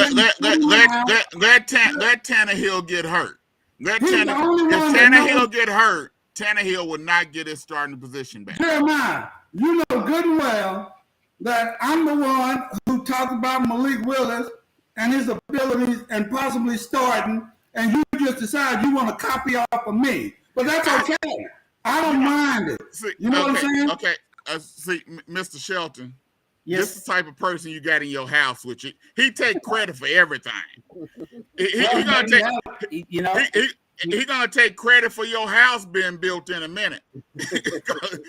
Tannehill get hurt. If Tannehill get hurt, Tannehill will not get his starting position back. Jeremiah, you know good and well that I'm the one who talked about Malik Willis and his abilities and possibly starting, and you just decide you want to copy off of me. But that's okay. I don't mind it. You know what I'm saying? Okay. See, Mr. Shelton, yes. This is the type of person you got in your house with you. He take credit for everything. He's gonna take credit for your house being built in a minute. Because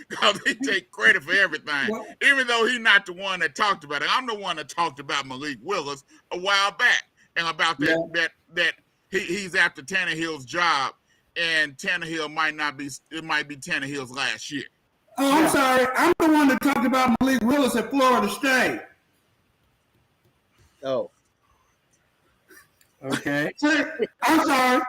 he take credit for everything. Even though he's not the one that talked about it. I'm the one that talked about Malik Willis a while back and about that he's after Tannehill's job, and Tannehill might be Tannehill's last year. Oh, I'm sorry. I'm the one that talked about Malik Willis at Florida State. Oh. Okay. See, I'm sorry.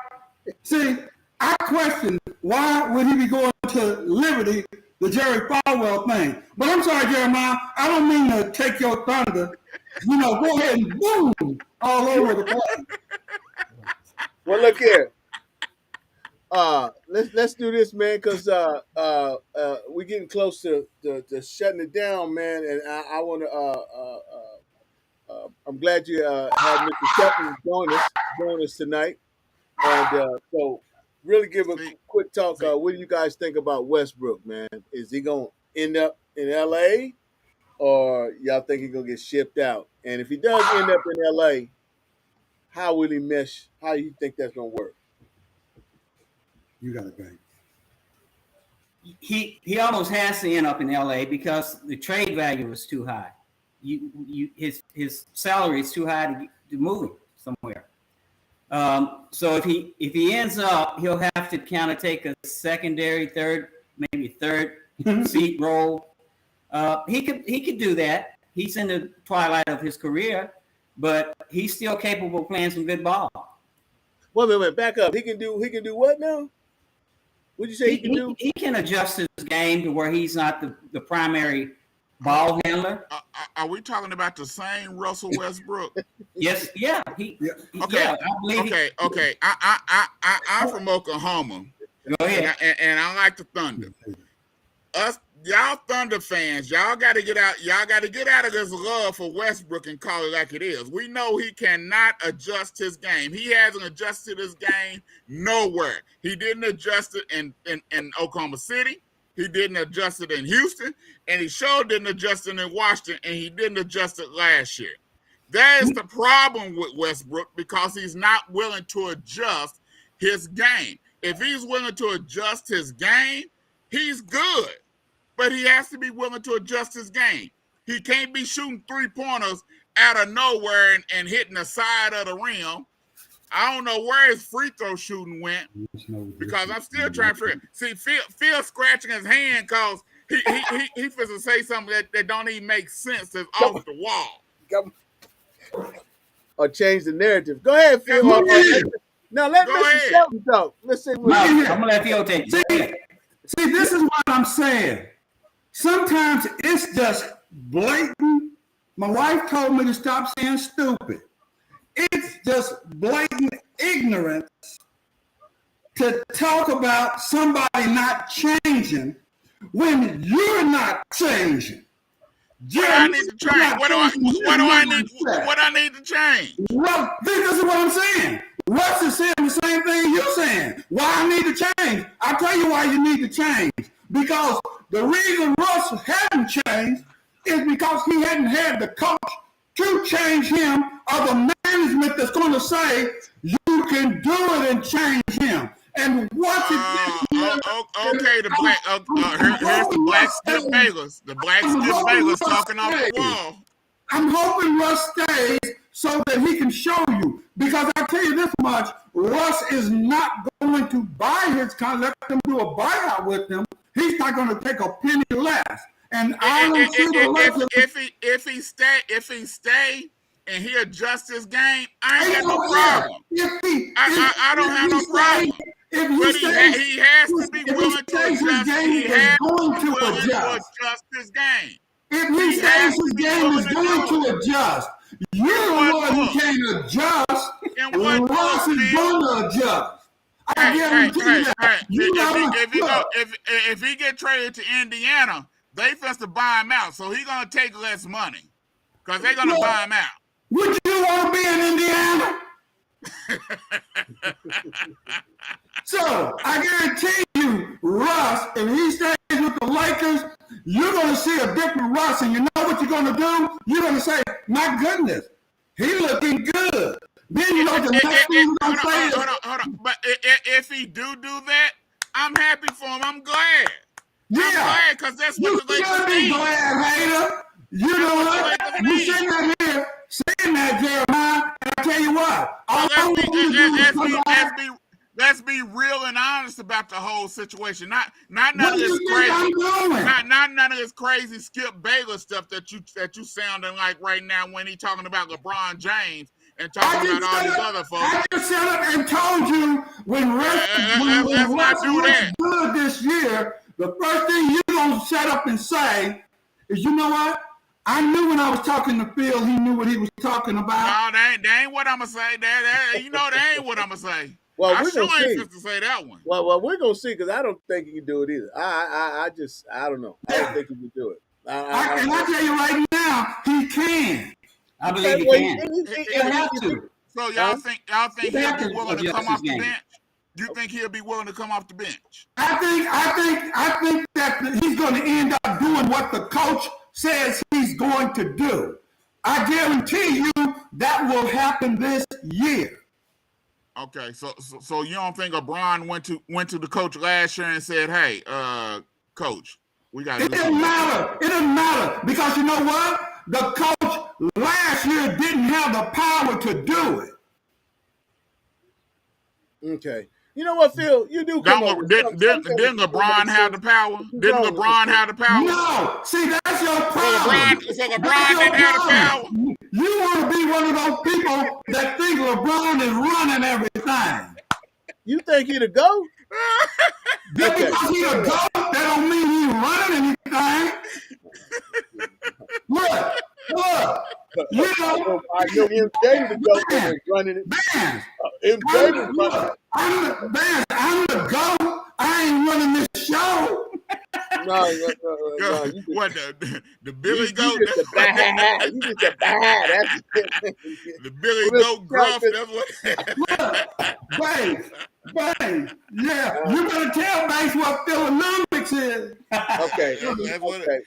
See, I question why would he be going to Liberty, the Jerry Falwell thing. But I'm sorry, Jeremiah. I don't mean to take your thunder. You know, go ahead and boom all over the place. Well, look here. Let's do this, man, because we're getting close to shutting it down, man. And I want to. I'm glad you had Mr. Shelton join us tonight. And so, really give a quick talk. What do you guys think about Westbrook, man? Is he gonna end up in LA, or y'all think he's gonna get shipped out? And if he does end up in LA, how will he mesh? How do you think that's gonna work? You got it, babe. He almost has to end up in LA because the trade value is too high. His salary is too high to move him somewhere. So if he ends up, he'll have to kind of take a secondary, third seat role. He could do that. He's in the twilight of his career, but he's still capable of playing some good ball. Wait, back up. He can do what now? What'd you say he can do? He can adjust his game to where he's not the primary ball handler. Are we talking about the same Russell Westbrook? Yes, yeah. Okay. I'm from Oklahoma. Go ahead. And I like the Thunder. Y'all Thunder fans, y'all got to get out. Y'all got to get out of this love for Westbrook and call it like it is. We know he cannot adjust his game. He hasn't adjusted his game nowhere. He didn't adjust it in Oklahoma City. He didn't adjust it in Houston, and he sure didn't adjust it in Washington, and he didn't adjust it last year. That is the problem with Westbrook, because he's not willing to adjust his game. If he's willing to adjust his game, he's good. But he has to be willing to adjust his game. He can't be shooting three-pointers out of nowhere and hitting the side of the rim. I don't know where his free throw shooting went, because I'm still trying to figure. See, Phil scratching his hand because he supposed to say something that don't even make sense. That's off the wall. Or change the narrative. Go ahead, Phil. Now let Mr. Shelton talk. Let's see. I'm gonna let Phil take it. See, this is what I'm saying. Sometimes it's just blatant. My wife told me to stop saying stupid. It's just blatant ignorance to talk about somebody not changing when you're not changing. What I need to change? What I need to change? Well, this is what I'm saying. Russ is saying the same thing you're saying. Why I need to change? I'll tell you why you need to change. because the reason Russ hadn't changed is because he hadn't had the coach to change him or the management that's going to say you can do it and change him. And once okay, the black here's the black Skip Bayless. The black Skip Bayless talking off the wall. I'm hoping Russ stays so that he can show you. Because I tell you this much, Russ is not going to buy his contract. Let them do a buyout with him. He's not going to take a penny less. And I don't see the if he stay and he adjusts his game, I ain't got no problem. I don't have no problem. But he has to be willing to adjust. He has to be willing to adjust his game. If he stays, his game is going to adjust. You're the one who can't adjust. And Russ is going to adjust. I guarantee you that. If he get traded to Indiana, they supposed to buy him out, so he's gonna take less money because they're gonna buy him out. Would you want to be in Indiana? So I guarantee you, Russ, if he stays with the Lakers, you're going to see a different Russ, and you know what you're going to do? You're going to say, "My goodness, he looking good." Then you know the next thing you're going to say is, "Hold on." But if he do that, I'm happy for him. I'm glad. Yeah, I'm glad because that's what the Lakers need. You should be glad, hater. You know what? You sitting out here saying that, Jeremiah, and I tell you what. Let's be real and honest about the whole situation. Not none of this crazy. Not none of this crazy Skip Bayless stuff that you sounding like right now when he talking about LeBron James and talking about all these other folks. I just sat up and told you when Russ was good this year, the first thing you're gonna shut up and say is, you know what? I knew when I was talking to Phil, he knew what he was talking about. No, that ain't what I'm gonna say. That ain't what I'm gonna say. Well, I we're sure gonna ain't see. to say that one. Well, we're gonna see because I don't think he can do it either. I don't know. I don't think he can do it. I tell you right now, he can. I believe he can. He have to. So y'all think he'll be willing to come off the bench? You think he'll be willing to come off the bench? I think that he's going to end up doing what the coach says he's going to do. I guarantee you that will happen this year. Okay, so you don't think LeBron went to the coach last year and said, "Hey, coach, we got." It doesn't matter. It doesn't matter because you know what? The coach last year didn't have the power to do it. Okay. You know what, Phil? You do come up with didn't LeBron have the power? Didn't LeBron have the power? No. See, that's your problem. So LeBron didn't have the power. You want to be one of those people that think LeBron is running everything. You think he the GOAT? Just because he a GOAT, that don't mean he's running anything. Look. You know, I know MJ the GOAT that is running it. Vance, MJ was running it. I'm the GOAT. I ain't running this show. No, what the Billy Goat? You just a bad. That's the Billy Goat gruff. That's what. Banks. Yeah, you better tell Banks what Philonomics is. Okay. That's what okay.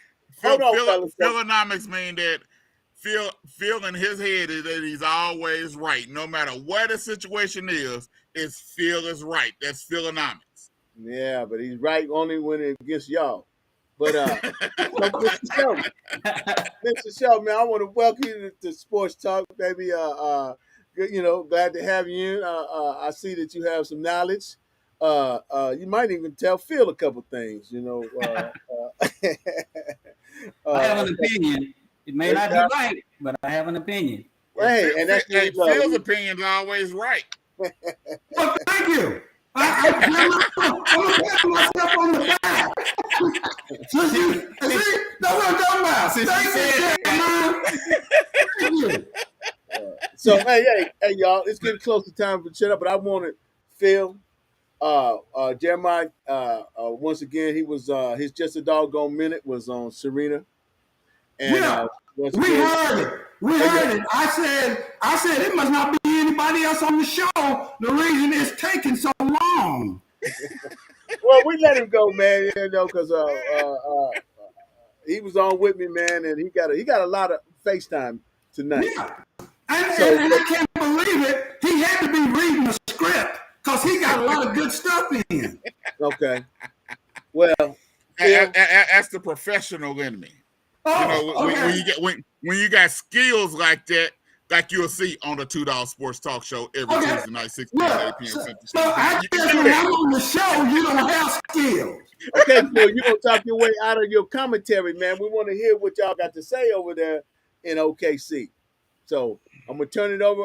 Hold on, fellas. Philonomics mean that Phil in his head is that he's always right. No matter what the situation is Phil is right. That's Philonomics. Yeah, but he's right only when it's against y'all. But Mr. Shelby, man, I want to welcome you to Sports Talk, baby. Glad to have you in. I see that you have some knowledge. You might even tell Phil a couple things, I have an opinion. It may not be right, but I have an opinion. Hey, and that's Phil's opinion is always right. Well, thank you. I'm going to pat myself on the back. See, that's what I'm talking about. Thank you. So, hey, y'all, it's getting close to time for shut up, but I wanted Phil, Jeremiah, once again, he was, his Just a Doggone Minute was on Serena. And, we heard it. I said it must not be anybody else on the show. The reason it's taking so long. Well, we let him go, man. You know, because he was on with me, man, and he got a lot of FaceTime tonight. Yeah. And I can't believe it. He had to be reading the script because he got a lot of good stuff in. Okay. Well, that's the professional in me. When you got skills like that, like you'll see on the $2 Sports Talk Show every Tuesday night, 6 p.m. 8 p.m. Central. So I guess when I'm on the show, you don't have skills. Okay, Phil, you're going to talk your way out of your commentary, man. We want to hear what y'all got to say over there in OKC. So I'm going to turn it over.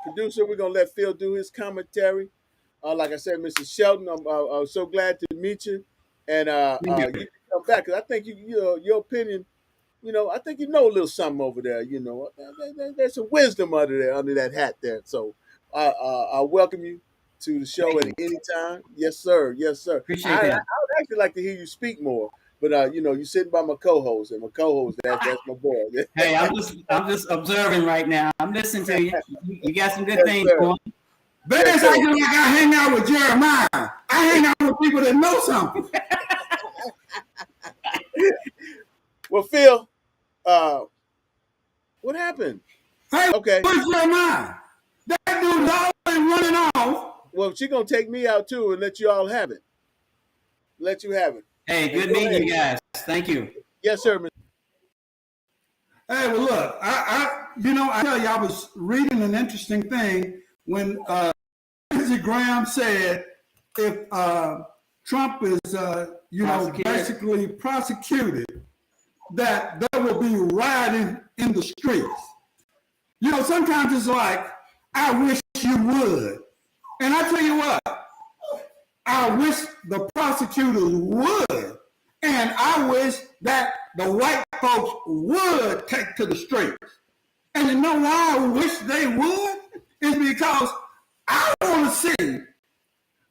Producer, we're going to let Phil do his commentary. Like I said, Mr. Shelton, I'm so glad to meet you. And you can come back because I think your opinion, I think you know a little something over there. There's some wisdom under that hat there. So I welcome you to the show at any time. Yes, sir. Yes, sir. Appreciate I that. would actually like to hear you speak more, but you're sitting by my co-host, and my co-host that's my boy. Hey, I'm just observing right now. I'm listening to you. You got some good Yes, things sir. going. Vance acting like I hang out with Jeremiah. I hang out with people that know something. Well, Phil, what happened? Hey, Okay. where's Jeremiah? That dude's always running off. Well, she's gonna take me out too and let you all have it. Let you have it. Hey, good meeting you guys. Thank you. Yes, sir. Mr. Hey, well, look, I tell you, I was reading an interesting thing when Lindsey Graham said if Trump is, basically prosecuted, that there will be rioting in the streets. Sometimes it's like, I wish you would. And I tell you what, I wish the prosecutors would. And I wish that the white folks would take to the streets. And you know why I wish they would? Is because I want to see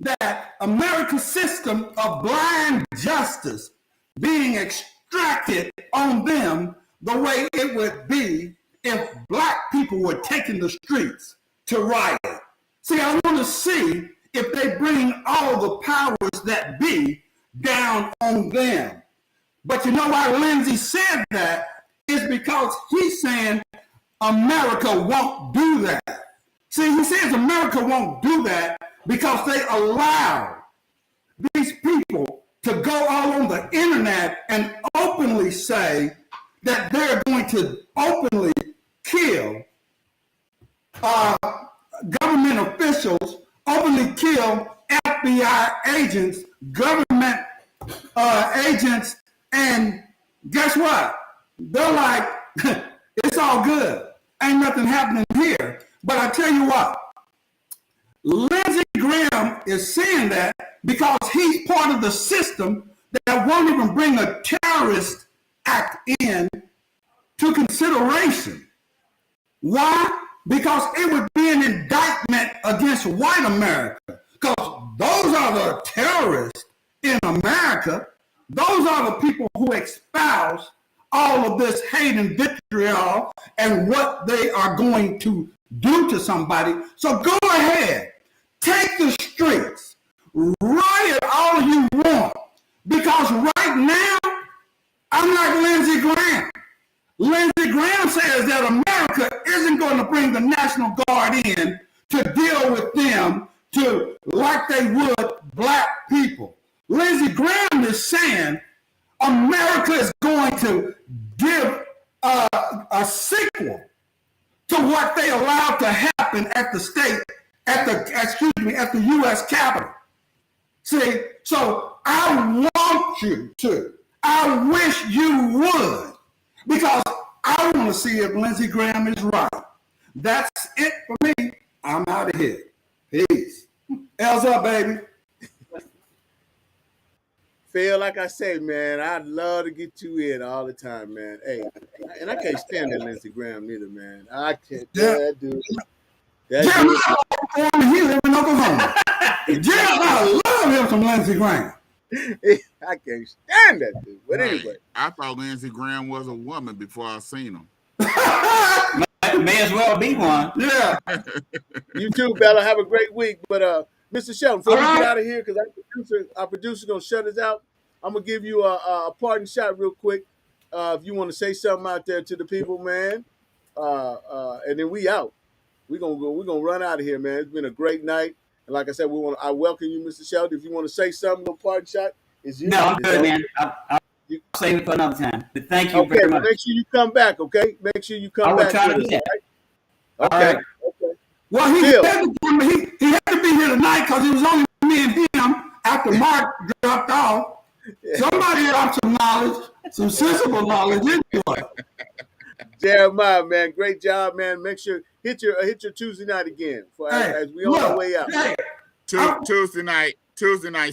that America's system of blind justice being extracted on them the way it would be if black people were taking the streets to riot. See, I want to see if they bring all the powers that be down on them. But you know why Lindsey said that is because he's saying America won't do that. See, he says America won't do that because they allow these people to go all on the internet and openly say that they're going to openly kill government officials, openly kill FBI agents, government agents, and guess what? They're like, it's all good. Ain't nothing happening here. But I tell you what, Lindsey Graham is saying that because he's part of the system that won't even bring a terrorist act in to consideration. Why? Because it would be an indictment against white America. Because those are the terrorists in America. Those are the people who espouse all of this hate and vitriol and what they are going to do to somebody. So go ahead, take the streets, riot all you want. Because right now, I'm like Lindsey Graham. Lindsey Graham says that America isn't going to bring the National Guard in to deal with them like they would black people. Lindsey Graham is saying America is going to give a sequel to what they allowed to happen at the U.S. Capitol. See, so I want you to. I wish you would, because I want to see if Lindsey Graham is right. That's it for me. I'm out of here. Peace. L's up, baby. Phil, like I say, man, I'd love to get you in all the time, man. Hey, and I can't stand that Lindsey Graham neither, man. I can't. Yeah. That dude. He live in Oklahoma. Jeremiah love him some Lindsey Graham. I can't stand that dude. But anyway, I thought Lindsey Graham was a woman before I seen him. May as well be one. Yeah. You too, Bella. Have a great week. But Mr. Shelton, before we get out of here, because our producer gonna shut us out, I'm gonna give you a parting shot real quick. If you want to say something out there to the people, man, and then we out. We're gonna run out of here, man. It's been a great night. And like I said, I welcome you, Mr. Shelton. If you want to say something, no parting shot, it's you. No, I'm good, man. I'll save it for another time. But thank you very much. Make sure you come back, okay? Make sure you come back with us, all right? Okay. Okay. Well, he had to be here tonight because it was only me and him after Mark dropped off. Somebody had some knowledge, some sensible knowledge anyway. Jeremiah, man, great job, man. Make sure hit your Tuesday night again as we on our way out. Hey, Tuesday night,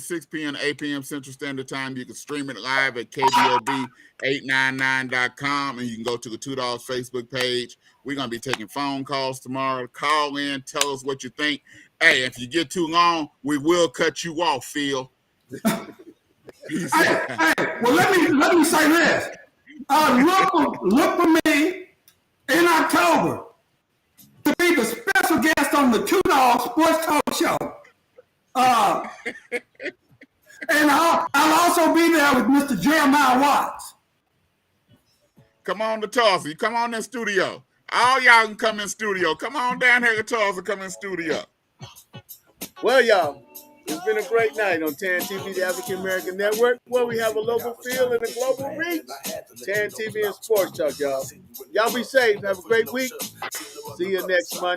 6 p.m. to 8 p.m. Central Standard Time. You can stream it live at KBOB899.com, and you can go to the Two Dogs Facebook page. We're going to be taking phone calls tomorrow. Call in, tell us what you think. Hey, if you get too long, we will cut you off, Phil. well, let me say this. Look for me in October to be the special guest on the Two Dogs Sports Talk Show. And I'll also be there with Mr. Jeremiah Watts. Come on to Tulsa. Come on in studio. All y'all can come in studio. Come on down here to Tulsa. Come in studio. Well, y'all, it's been a great night on TAN TV, the African American Network, where we have a local feel and a global reach. TAN TV and Sports Talk, y'all. Y'all be safe. Have a great week. See you next Monday.